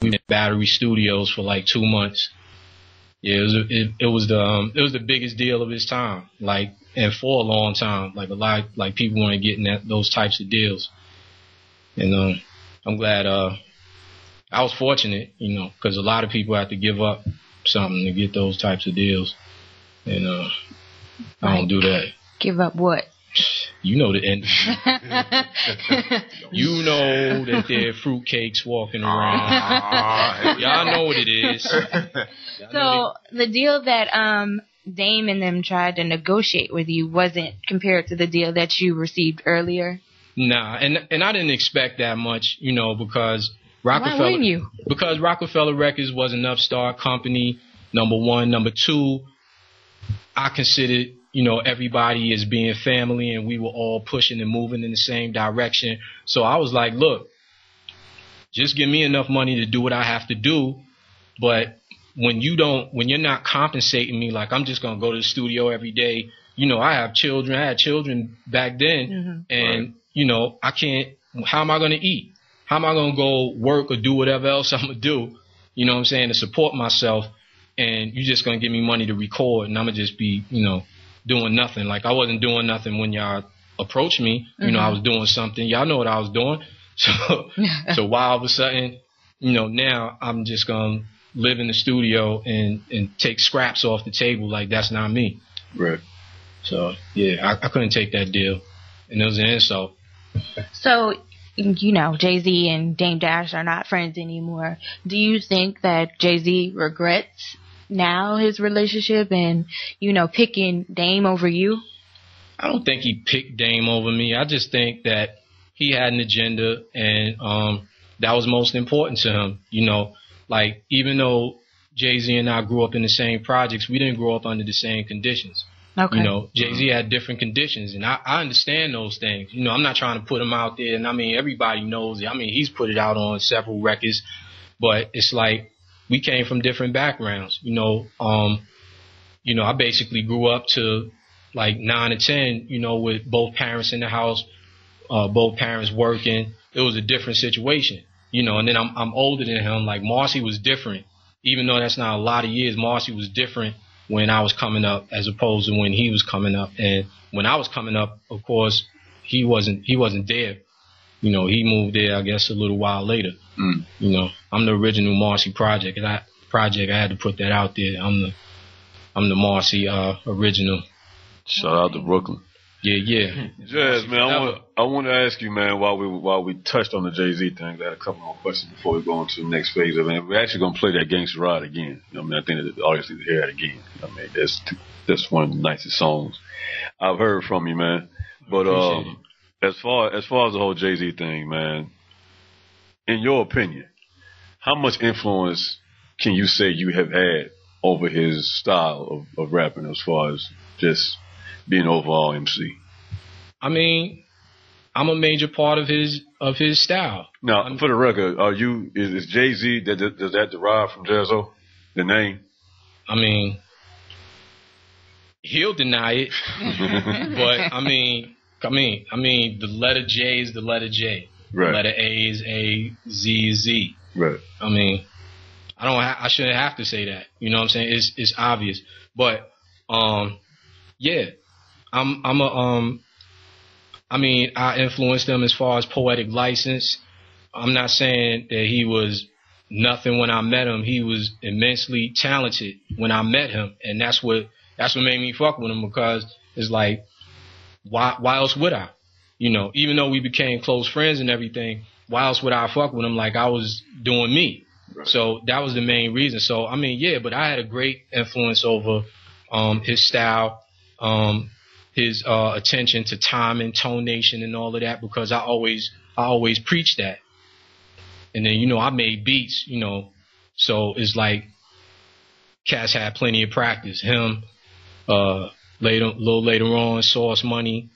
We were in Battery Studios for like 2 months. Yeah, it was the biggest deal of its time, like, and for a long time. Like, a lot, like, people want to get in those types of deals. And I'm glad I was fortunate, you know, because a lot of people have to give up something to get those types of deals. And I don't do that. Give up what? You know the industry. You know that there are fruitcakes walking around. Y'all know what it is. So the deal that Dame and them tried to negotiate with you wasn't compared to the deal that you received earlier? Nah, and I didn't expect that much, you know, because Why wouldn't you? Because Rockefeller Records was an upstart company, number one. Number two, I considered, you know, everybody as being family, and we were all pushing and moving in the same direction. So I was like, look, just give me enough money to do what I have to do. But when you're not compensating me, like, I'm just going to go to the studio every day. You know, I had children back then, and, you know, I can't, how am I going to eat? How am I going to go work or do whatever else I'm going to do, you know what I'm saying, to support myself? And you're just going to give me money to record, and I'm going to just be, you know, doing nothing. Like, I wasn't doing nothing when y'all approached me. You know, I was doing something. Y'all know what I was doing. So why all of a sudden, you know, now I'm just going to live in the studio and take scraps off the table? Like, that's not me. Right. So, yeah, I couldn't take that deal. And it was an insult. So, you know, Jay-Z and Dame Dash are not friends anymore. Do you think that Jay-Z regrets now his relationship and, you know, picking Dame over you? I don't think he picked Dame over me. I just think that he had an agenda, and that was most important to him. You know, like, even though Jay-Z and I grew up in the same projects, we didn't grow up under the same conditions. Okay. You know, Jay-Z had different conditions, and I understand those things. You know, I'm not trying to put him out there, and I mean, everybody knows it. I mean, he's put it out on several records, but it's like we came from different backgrounds. You know, I basically grew up to like 9 or 10, you know, with both parents in the house, both parents working. It was a different situation, you know, and then I'm older than him. Like, Marcy was different, even though that's not a lot of years. Marcy was different when I was coming up as opposed to when he was coming up. And when I was coming up, of course, he wasn't there. You know, he moved there, I guess, a little while later. You know, I'm the original Marcy project, and I had to put that out there. I'm the Marcy original. Shout out to Brooklyn. Yeah. Jazz, man, I want to ask you, man, while we touched on the Jay-Z thing, I had a couple more questions before we go into the next phase of it. We're actually going to play that Gangsta Ride again. You know, I mean, I think that obviously to hear it again. I mean, that's one of the nicest songs I've heard from you, man. But as far as the whole Jay-Z thing, man, in your opinion, how much influence can you say you have had over his style of rapping as far as just being overall MC? I mean, I'm a major part of his style. Now, for the record, is Jay-Z, does that derive from Jaz-O, the name? I mean, he'll deny it, but I mean, the letter J is the letter J. Right. The letter A is A, Z is Z. Right. I mean, I shouldn't have to say that. You know what I'm saying? It's obvious. But yeah, I influenced him as far as poetic license. I'm not saying that he was nothing when I met him. He was immensely talented when I met him, and that's what made me fuck with him, because it's like, why else would I? You know, even though we became close friends and everything, why else would I fuck with him? Like, I was doing me. Right. So that was the main reason. So, I mean, yeah, but I had a great influence over his style, his attention to time and tonation and all of that, because I always preached that. And then, you know, I made beats, you know, so it's like cats had plenty of practice. Him, a little later on, Sauce Money,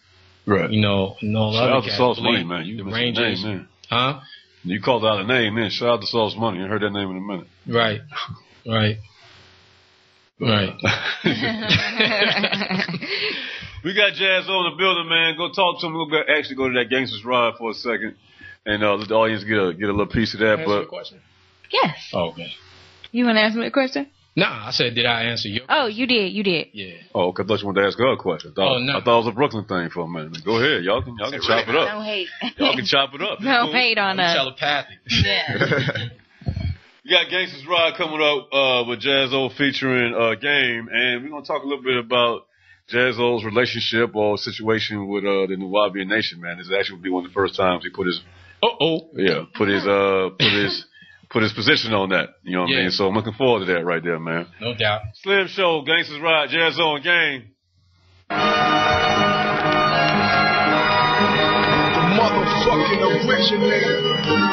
right? You know, and all shout other out to cats. Sauce Money, man. You the Rangers, name, man. Huh? You called out a name, man. Shout out to Sauce Money. I heard that name in a minute. Right. We got Jaz-O in the building, man. Go talk to him. We'll actually go to that Gangsta's Ride for a second, and let the audience get a little piece of that. Can I ask you a question? Yes. Oh, okay. You want to ask me a question? Nah, I said, did I answer your Oh, you did. You did. Yeah. Oh, okay. I thought you wanted to ask her a question. I thought it was a Brooklyn thing for a minute. Go ahead. Y'all can chop it up. Don't hate. Y'all can chop it up. Don't hate on us. Telepathic. Yeah. We got Gangsta's Ride coming up with Jaz-O featuring Game, and we're going to talk a little bit about Jaz-O's relationship or situation with the Nuwaubian Nation, man. This actually will be one of the first times he put his put his position on that. You know what I mean? So I'm looking forward to that right there, man. No doubt. Slim Show, Gangsta's Ride, Jaz-O and Game. The motherfucking originator.